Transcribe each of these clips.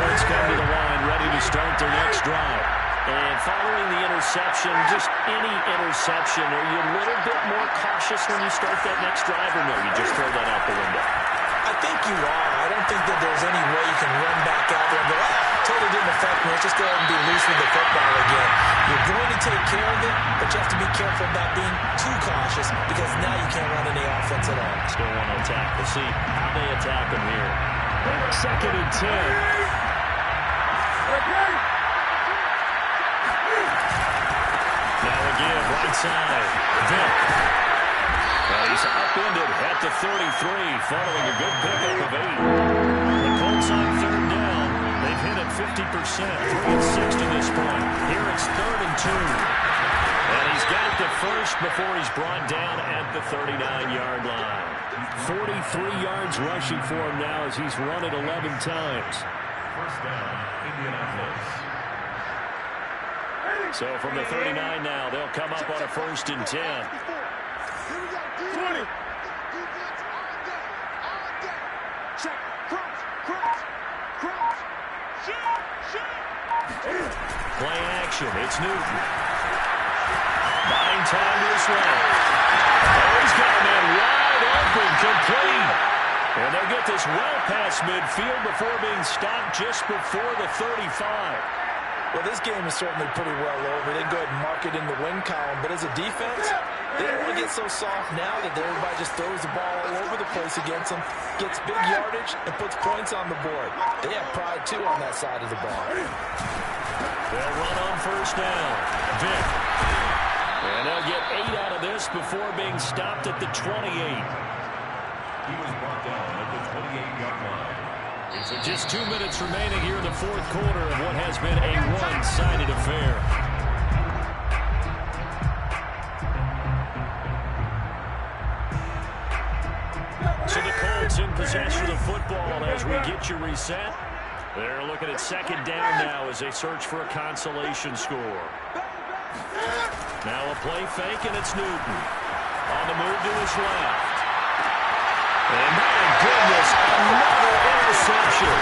Colts come to the line, ready to start their next drive. And following the interception, just any interception, are you a little bit more cautious when you start that next drive, or no, you just throw that out the window? I think you are. I don't think that there's any way you can run back out there and go, totally didn't affect me. Let's just go ahead and be loose with the football again. You're going to take care of it, but you have to be careful about being too cautious because now you can't run any offense at all. Still want to attack. We'll see how they attack them here. 2nd and 10. Now again, right side. Vick. And he's upended at the 33, following a good pickup of 8. The Colts on 3rd down. They've hit it 50%, 3 and 6 to this point. Here it's 3rd and 2. And he's got it to first before he's brought down at the 39-yard line. 43 yards rushing for him now as he's run it 11 times. First down, Indianapolis. So from the 39 now, they'll come up on a 1st and 10. 20. Play action. It's Newton. Buying time to his left. Oh, he's got a man wide open, complete. And they'll get this well past midfield before being stopped just before the 35. Well, this game is certainly pretty well over. They can go ahead and mark it in the win column. But as a defense, they don't want to get so soft now that everybody just throws the ball all over the place against them, gets big yardage, and puts points on the board. They have pride, too, on that side of the ball. They'll run on 1st down. Vick. And they'll get 8 out of this before being stopped at the 28. He was brought down at the 28-yard line. So just 2 minutes remaining here in the 4th quarter of what has been a one-sided affair. So the Colts in possession of the football as we get you reset. They're looking at 2nd down now as they search for a consolation score. Now a play fake, and it's Newton. On the move to his left. And my goodness, another interception.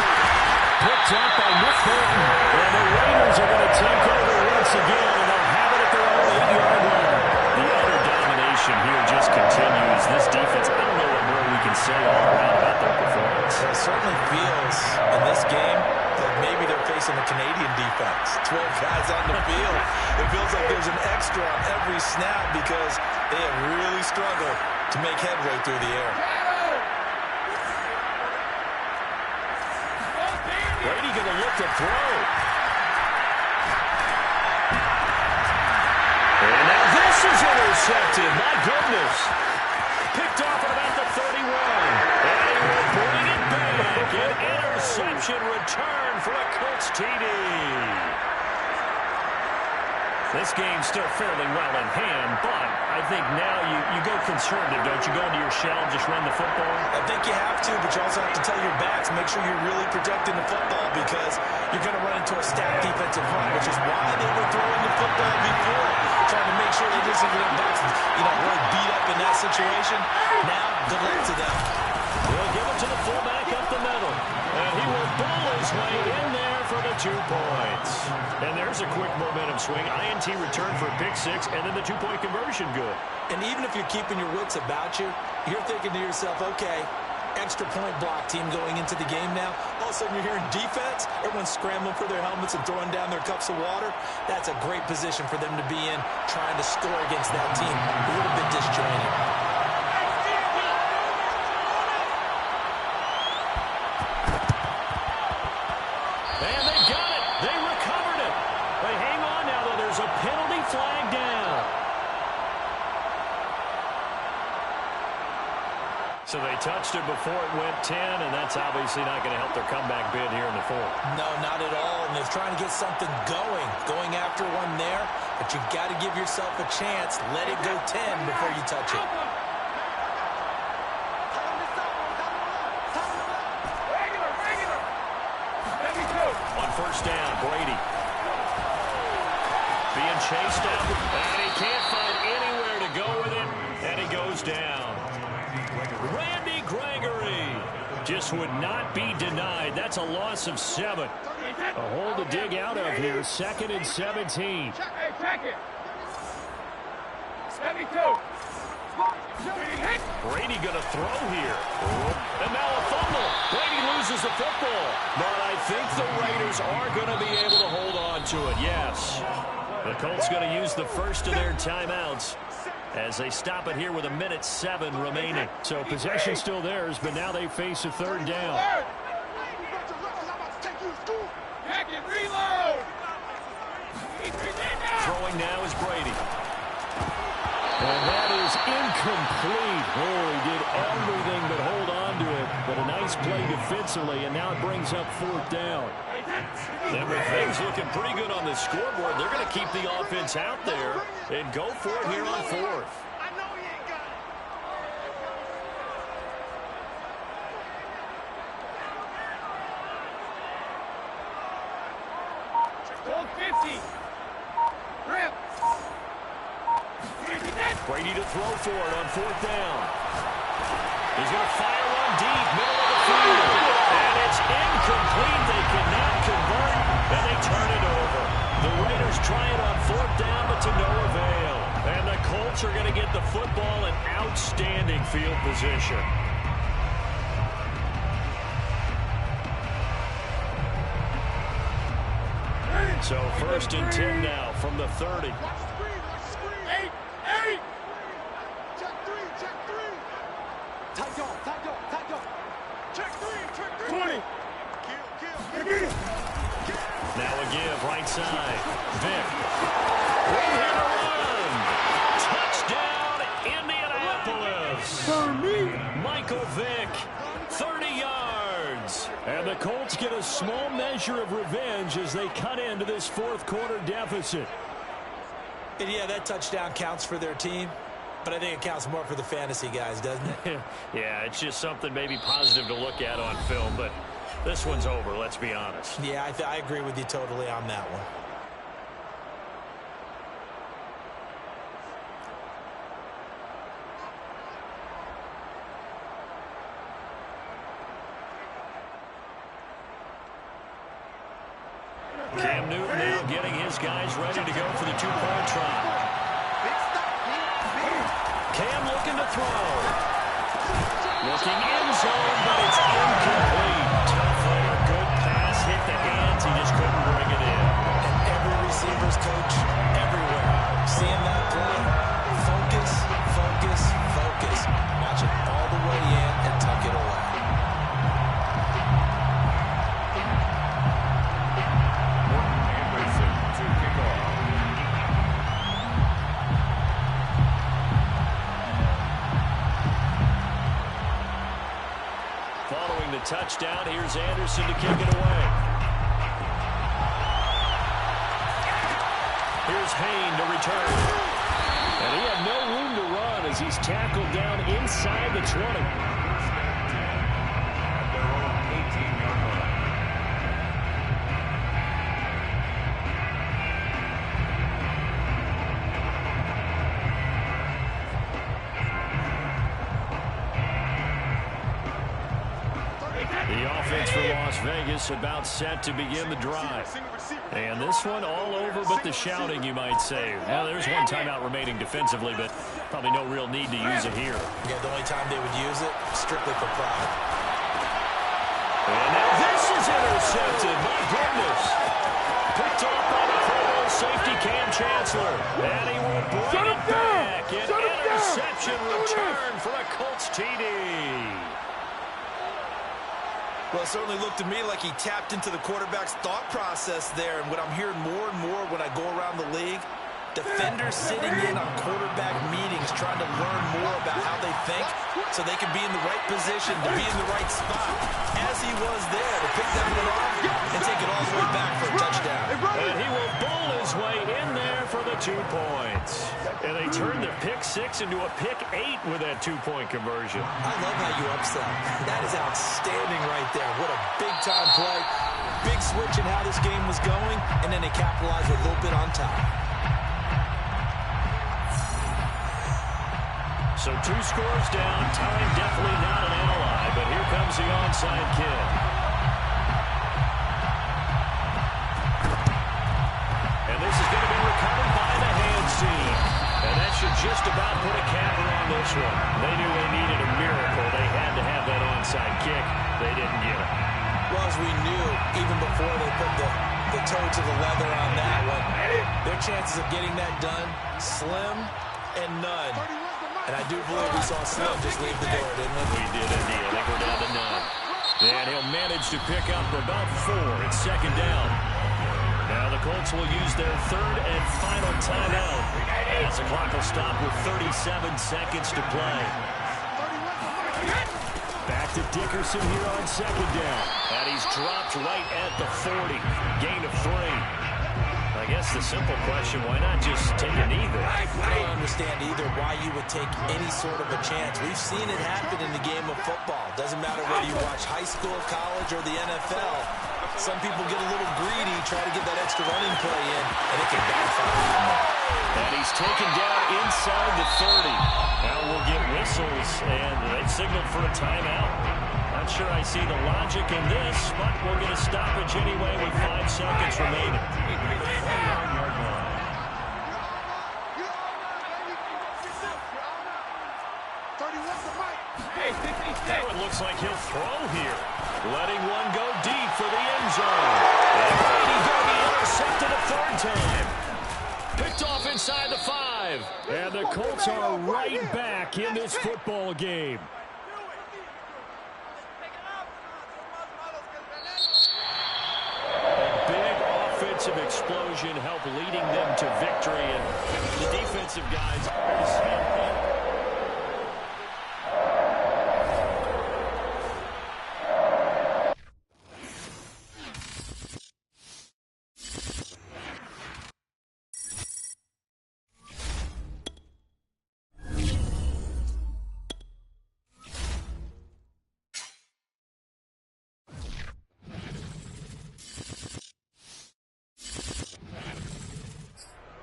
Picked up by Nick Bolton. And the Raiders are going to take over once again, and they'll have it at their own 8-yard line. The utter domination here just continues. This defense, I don't know what more we can say all around about their performance. It certainly feels in this game that maybe they're facing a Canadian defense. 12 guys on the field. It feels like there's an extra on every snap because they have really struggled to make headway through the air. Brady going to look to throw. And now this is intercepted. My goodness. Picked off at about the 31. And he will bring it back. An interception return for a Colts TD. This game's still fairly well in hand, but I think now you go conservative, don't you? Go into your shell and just run the football? I think you have to, but you also have to tell your backs, make sure you're really protecting the football because you're going to run into a stacked defensive front, which is why they were throwing the football before, trying to make sure they didn't get their backs, really beat up in that situation. Now, good luck to them. They'll give it to the fullback up the middle, and he will bowl his way in there for the 2 points. And there's a quick momentum swing. INT return for a pick 6, and then the 2-point conversion good. And even if you're keeping your wits about you, you're thinking to yourself, okay, extra point block team going into the game now. All of a sudden you're hearing defense, everyone's scrambling for their helmets and throwing down their cups of water. That's a great position for them to be in, trying to score against that team. A little bit disjointed. And they got it. They recovered it. They hang on now, though. There's a penalty flag down. So they touched it before it went 10, and that's obviously not going to help their comeback bid here in the 4th. No, not at all. And they're trying to get something going after one there. But you've got to give yourself a chance. Let it go 10 before you touch it. On 1st down, Brady. Being chased down, and he can't find anywhere to go with it, and he goes down. Randy Gregory just would not be denied. That's a loss of 7. A hole to dig out of here. 2nd and 17. Check it. 72. Brady going to throw here. And now a fumble. Brady loses the football. But I think the Raiders are going to be able to hold on to it, yes. The Colts going to use the first of their timeouts as they stop it here with 1:07 remaining. So possession still theirs, but now they face a 3rd down. Throwing now is Brady. And that is incomplete. Oh, he did everything but hold on to it. But a nice play defensively, and now it brings up 4th down. And with things looking pretty good on the scoreboard, they're going to keep the offense out there and go for it here on 4th. Brady to throw for it on 4th down. He's going to fire one deep, middle of the field. And it's incomplete. They cannot convert, and they turn it over. The Raiders try it on 4th down, but to no avail. And the Colts are going to get the football in outstanding field position. So 1st and 10 now from the 30. Now a give, right side. Vick. Right here to run. Touchdown, Indianapolis. Michael Vick, 30 yards. And the Colts get a small measure of revenge as they cut into this 4th quarter deficit. And yeah, that touchdown counts for their team. But I think it counts more for the fantasy guys, doesn't it? Yeah, it's just something maybe positive to look at on film, but this one's over, let's be honest. Yeah, I agree with you totally on that one. Cam Newton now getting his guys ready to go for the 2-point try. Cam looking to throw. Looking end zone, but it's incomplete. Tough layer, good pass, hit the hands. He just couldn't bring it in. And every receiver's coach everywhere. Seeing that play, focus, focus, focus. Watch it all the way in and tuck it away. Following the touchdown, here's Anderson to kick it away. Here's Hayne to return. And he had no room to run as he's tackled down inside the 20. Vegas about set to begin the drive. And this one all over but the shouting, you might say. Well, there's one timeout remaining defensively, but probably no real need to use it here. Yeah, the only time they would use it, strictly for pride. And now this is intercepted. My goodness. Picked off by the Pro safety Cam Chancellor. And he will bring it back. An interception return for a Colts TD. Well, it certainly looked to me like he tapped into the quarterback's thought process there. And what I'm hearing more and more when I go around the league, defenders sitting in on quarterback meetings trying to learn more about how they think so they can be in the right position to be in the right spot, as he was there to pick that one off and take it all the way back for a touchdown. And he will bowl his way in there for the 2 points. And they turned the pick 6 into a pick 8 with that 2-point conversion. I love how you upsell. That is outstanding right there. What a big-time play. Big switch in how this game was going, and then they capitalized a little bit on top. So 2 scores down. Time definitely not an ally, but here comes the onside kick. onside kick. They didn't get it. Well, as we knew, even before they put the toe to the leather on that one, their chances of getting that done, slim and none. And I do believe we saw Slim just leave the door, didn't we? We did indeed. I think we're down to none. And he'll manage to pick up about 4. It's second down. Now the Colts will use their third and final timeout as the clock will stop with 37 seconds to play. Back to Dickerson here on second down. And he's dropped right at the 40. Gain of 3. I guess the simple question, why not just take a knee there? I don't understand either why you would take any sort of a chance. We've seen it happen in the game of football. Doesn't matter whether you watch high school, college, or the NFL. Some people get a little greedy, try to get that extra running play in, and it can backfire. And he's taken down inside the 30. Now we'll get whistles, and they've signaled for a timeout. Not sure I see the logic in this, but we'll get a stoppage anyway with 5 seconds remaining. Now it looks like he'll throw here. Letting one go deep for the end zone. And Brady Bogey intercepted a 3rd time. Picked off inside the 5. And the Colts are right back in this football game. A big offensive explosion helped leading them to victory. And the defensive guys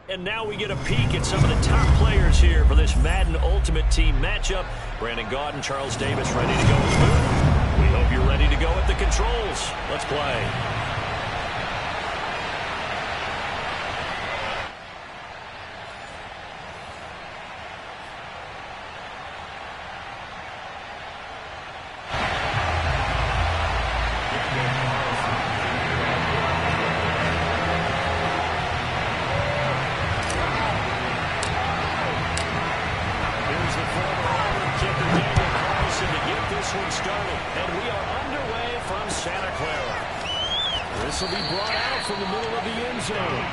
And now we get a peek at some of the top players here for this Madden Ultimate Team matchup. Brandon Gaudin, Charles Davis ready to go as well. We hope you're ready to go at the controls. Let's play. This will be brought out from the middle of the end zone.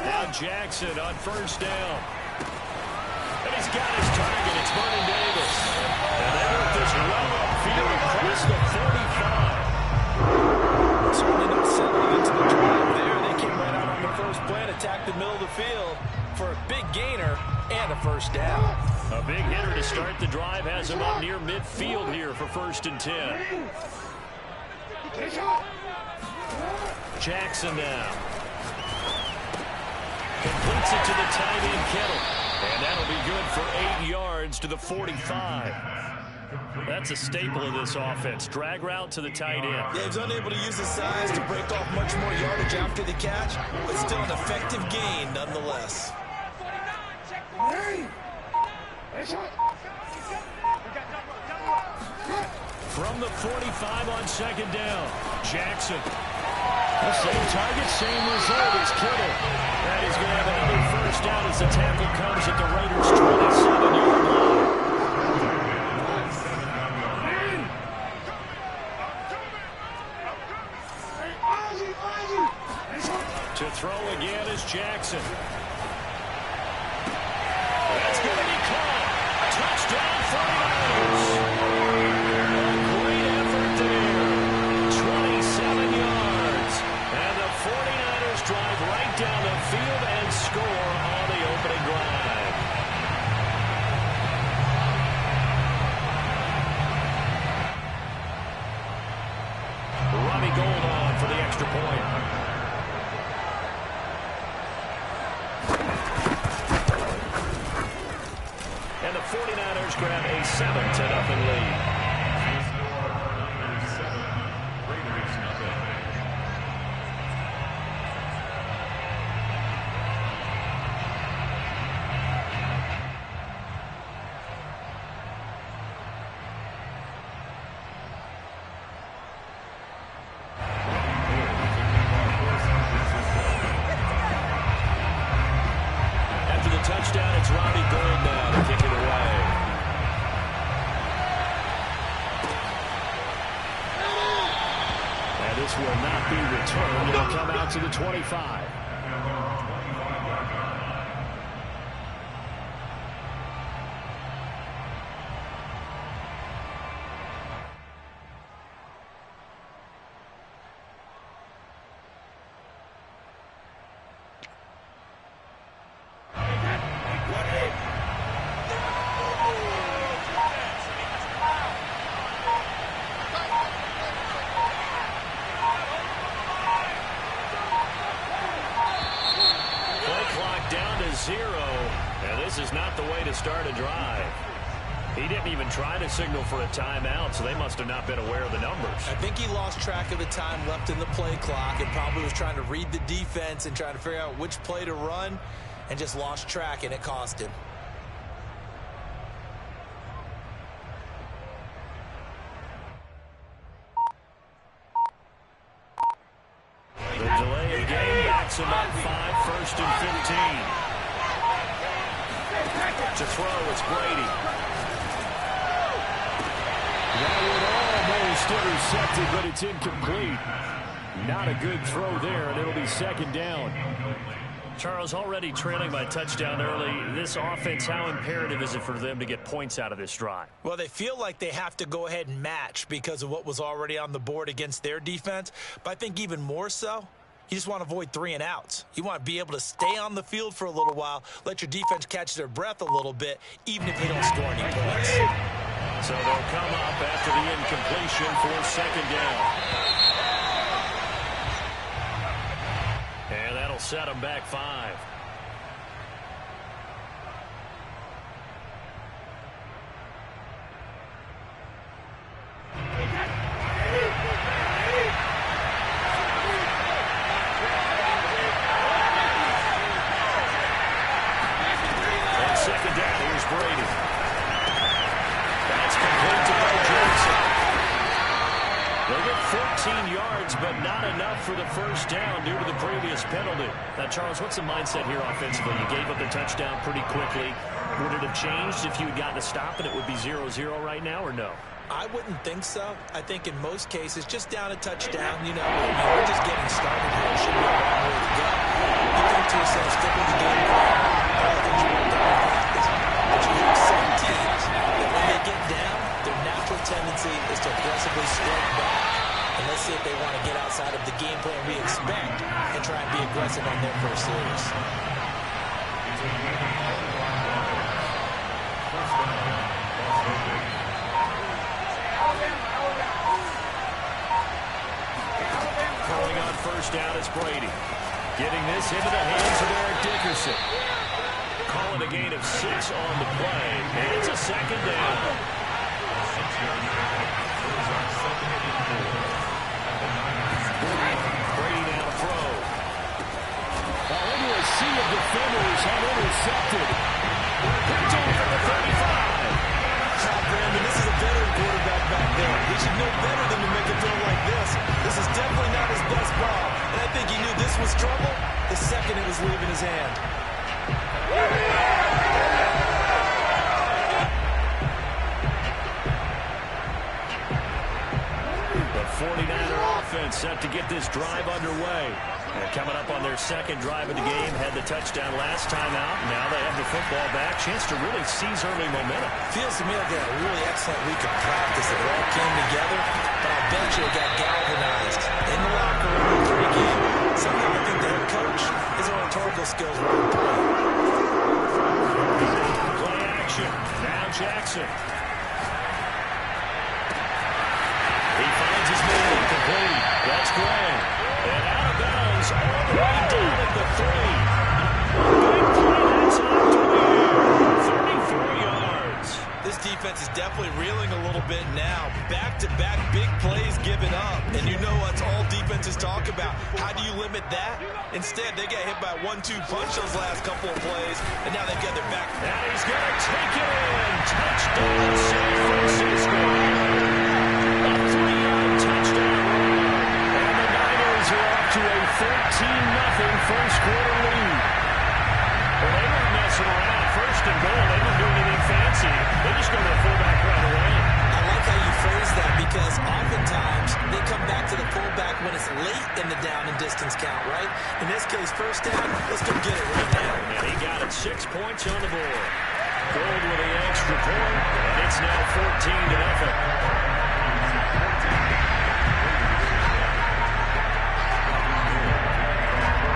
Now Jackson on 1st down. And he's got his target. It's Vernon Davis. And they work this well upfield across the 45. Certainly not settling into the drive there. They came right out on the first play and attacked the middle of the field for a big gainer and a 1st down. A big hitter to start the drive has him up near midfield here for 1st and 10. Jackson now. Completes it to the tight end Kittle. And that'll be good for 8 yards to the 45. That's a staple of this offense. Drag route to the tight end. Yeah, he's unable to use his size to break off much more yardage after the catch, but still an effective gain nonetheless. From the 45 on 2nd down, Jackson. The same target, same result as Kittle. And he's going to have another 1st down as the tackle comes at the Raiders' 27-yard line. To throw again is Jackson. That's going to be caught. Touchdown 49ers. Great effort there. 27 yards. And the 49ers drive right down the field and score 49ers grab a 7-0 lead. Touchdown, it's Robbie Gould now to kick it away. And this will not be returned. It'll come out to the 25. Down to 0, and this is not the way to start a drive. He didn't even try to signal for a timeout, so they must have not been aware of the numbers. I think he lost track of the time left in the play clock and probably was trying to read the defense and trying to figure out which play to run and just lost track, and it cost him. The delay of game backs him up 5, 1st and 15. To throw, it's Brady. That would almost intercepted, but it's incomplete. Not a good throw there, and it'll be 2nd down. Charles, already trailing by touchdown early. This offense, how imperative is it for them to get points out of this drive? Well, they feel like they have to go ahead and match because of what was already on the board against their defense. But I think even more so, you just want to avoid 3 and outs. You want to be able to stay on the field for a little while, let your defense catch their breath a little bit, even if they don't score any points. So they'll come up after the incompletion for 2nd down. And that'll set them back 5. But not enough for the 1st down due to the previous penalty. Now, Charles, what's the mindset here offensively? You gave up the touchdown pretty quickly. Would it have changed if you had gotten a stop and it would be 0-0 right now, or no? I wouldn't think so. I think in most cases, just down a touchdown, you know, we're just getting started here. It should be a long way to go. You think to yourself, stick with the game plan. All things work out in practice. But you hear some teams that when they get down, their natural tendency is to aggressively strike back. And let's see if they want to get outside of the game plan we expect and try and be aggressive on their first series. Calling on 1st down is Brady. Getting this into the hands of Eric Dickerson. Calling a gain of 6 on the play. And it's a 2nd down. Sea of defenders have intercepted. Picked off at the 35. Brandon, this is a veteran quarterback back there. He should know better than to make a throw like this. This is definitely not his best ball. And I think he knew this was trouble the second it was leaving his hand. The 49er offense set to get this drive underway. They're coming up on their 2nd drive of the game. Had the touchdown last time out. Now they have the football back. Chance to really seize early momentum. Feels to me like they had a really excellent week of practice. It all came together. But I'll bet you it got galvanized in the locker room pregame. Somehow I think the head coach, his oratorical skills were on point. Play action. Now Jackson. He finds his man. Complete. That's Gray. And out of bounds, all the way down at the 3. Big play, that's out to the air. 34 yards. back-to-back big plays given up. And you know what all defenses talk about. How do you limit that? Instead, they got hit by a 1-2 punch those last couple of plays, and now they've got their back. And he's going to take it in. Touchdown, San Francisco. A 3-yard touchdown run. And the Niners are off to a 13-0 first-quarter lead. Well, they weren't messing around. First and goal, they didn't do anything fancy. They just go to the fullback right away. I like how you phrase that because oftentimes they come back to the fullback when it's late in the down and distance count, right? In this case, first down, let's go get it right now. And he got it 6 points on the board. Gold with the extra point, and it's now 14-0.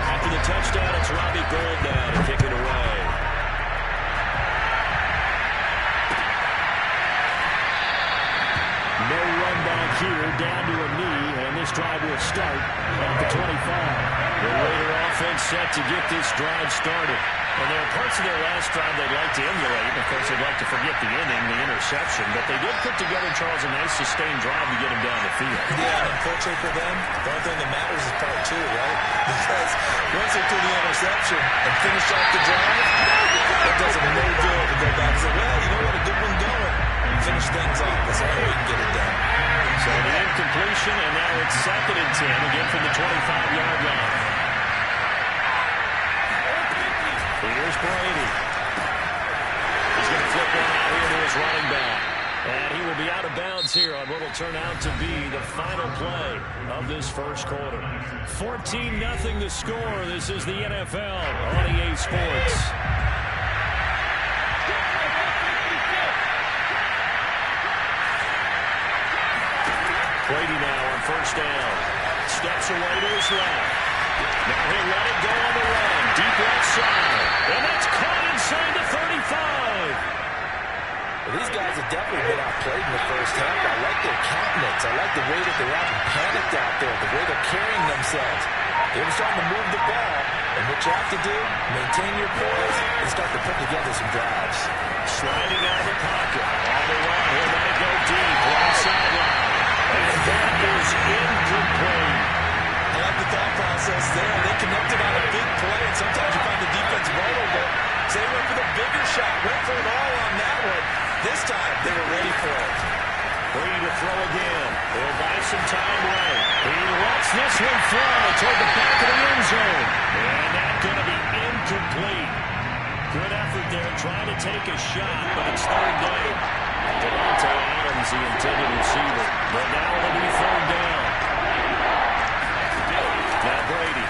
After the touchdown, it's Robbie Gould now to kick it away. No run back here, down to a knee, and this drive will start at the 25. The Raider offense set to get this drive started. And there are parts of their last drive they'd like to emulate. Of course, they'd like to forget the inning, the interception. But they did put together, Charles, a nice sustained drive to get him down the field. Yeah, unfortunately for them, the only thing that matters is part two, right? Because once they threw the interception and finish off the drive, it does them no good to go back and say, well, you know what, a good one going. Finish things off. That's the only way you can get it done. So the incompletion, and now it's 2nd and 10, again from the 25-yard line. Here's Brady. He's going to flip one out here to his running back. And he will be out of bounds here on what will turn out to be the final play of this first quarter. 14-0 the score. This is the NFL on EA Sports. Brady now on first down. Steps away to his left. Now he'll let it go on the run. Deep left side. And that's caught inside the 35. Well, these guys have definitely been outplayed in the first half. I like their countenance. I like the way that they're acting panicked out there, the way they're carrying themselves. They're starting to move the ball. And what you have to do, maintain your poise and start to put together some drives. Sliding out of the pocket. On the run. He'll let it go deep. Right sideline. And that is incomplete. I like the thought process there. They connected on a big play, and sometimes you find the defense vulnerable. So they went for the bigger shot, went for it all on that one. This time, they were ready for it. Brady to throw again. They'll buy some time right. He lets this one fly toward the back of the end zone. And that's going to be incomplete. Good effort there, trying to take a shot, but it's third down. Devontae Adams, the intended receiver. But now it'll be third down. Now Brady.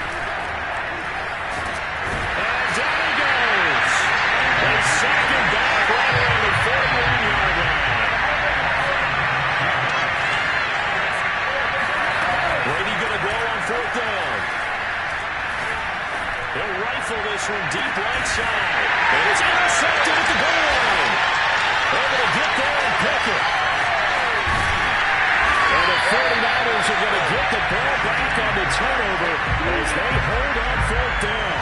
And down he goes. They sack him back right around the 41-yard line. Brady going to go on fourth down. He'll rifle this one deep right side. And it's intercepted at the goal line. Able to get there and pick it. And the 49ers are going to get the ball back on the turnover as they hold on fourth down.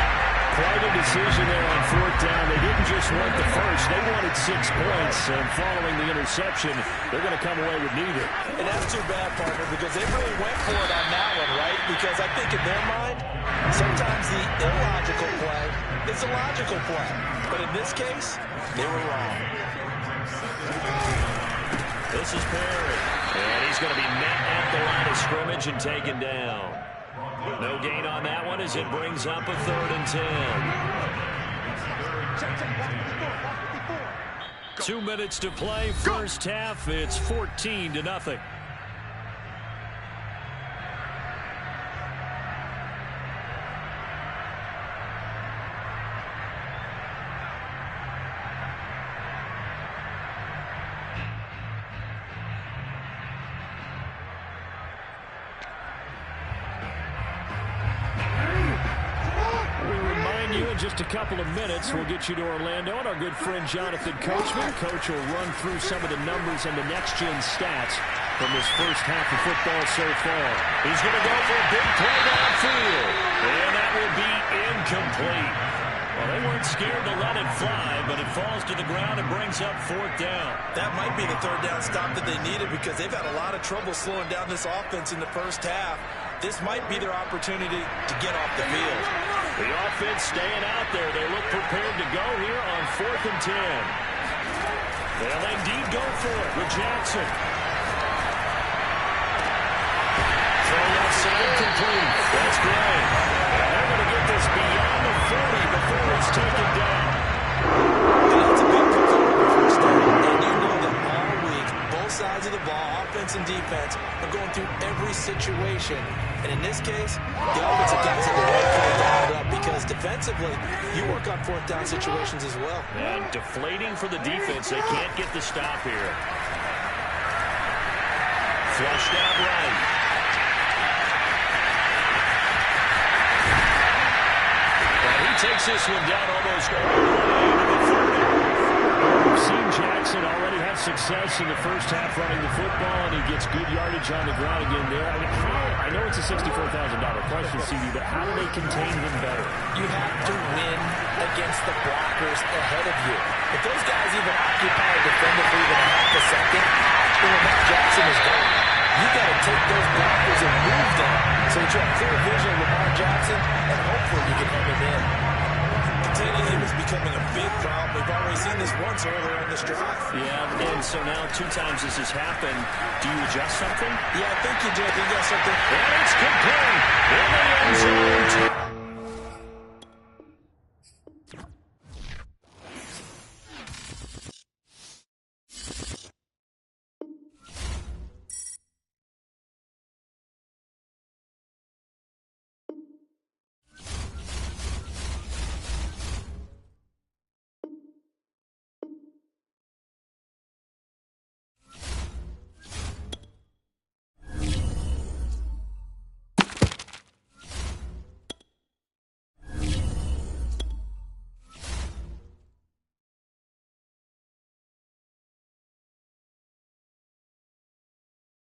Quite a decision there on fourth down. They didn't just want the first. They wanted 6 points. And following the interception, they're going to come away with neither. And that's too bad, partner, because they really went for it on that one, right? Because I think in their mind, sometimes the illogical play is a logical play. But in this case, they were wrong. This is Perry. And he's going to be met at the line of scrimmage and taken down. No gain on that one as it brings up a 3rd and 10. 2 minutes to play. First half, it's 14-0. Just a couple of minutes, we'll get you to Orlando and our good friend Jonathan Coachman. Coach will run through some of the numbers and the next-gen stats from this first half of football so far. He's going to go for a big play downfield, and that will be incomplete. Well, they weren't scared to let it fly, but it falls to the ground and brings up 4th down. That might be the 3rd down stop that they needed because they've had a lot of trouble slowing down this offense in the first half. This might be their opportunity to get off the field. The offense staying out there. They look prepared to go here on 4th and 10. They'll indeed go for it with Jackson. Throw left side complete. That's great. And they're going to get this beyond the 40 before it's taken down. And that's a big component for a start. And you know that all week, both sides of the ball, offense and defense, are going through every situation. And in this case, the offensive guys have the right play dialed up because defensively, you work on 4th down situations as well. And deflating for the defense. They can't get the stop here. Flushed out right. Takes this one down almost all the way to the 30. We've seen Jackson already have success in the first half running the football, and he gets good yardage on the ground again there. I mean, I know it's a $64,000 question, CD, but how do they contain him better? You have to win against the blockers ahead of you. If those guys even occupy a defender for even a half a second, then Lamar Jackson is gone. You got to take those blockers and move them so that you have clear vision of Lamar Jackson, and hopefully you can hem him in. Containing him is becoming a big problem. We've already seen this once earlier in this drive. Yeah, and so now 2 times this has happened. Do you adjust something? Yeah, I think you do. I think you got something. And it's complete in the end zone.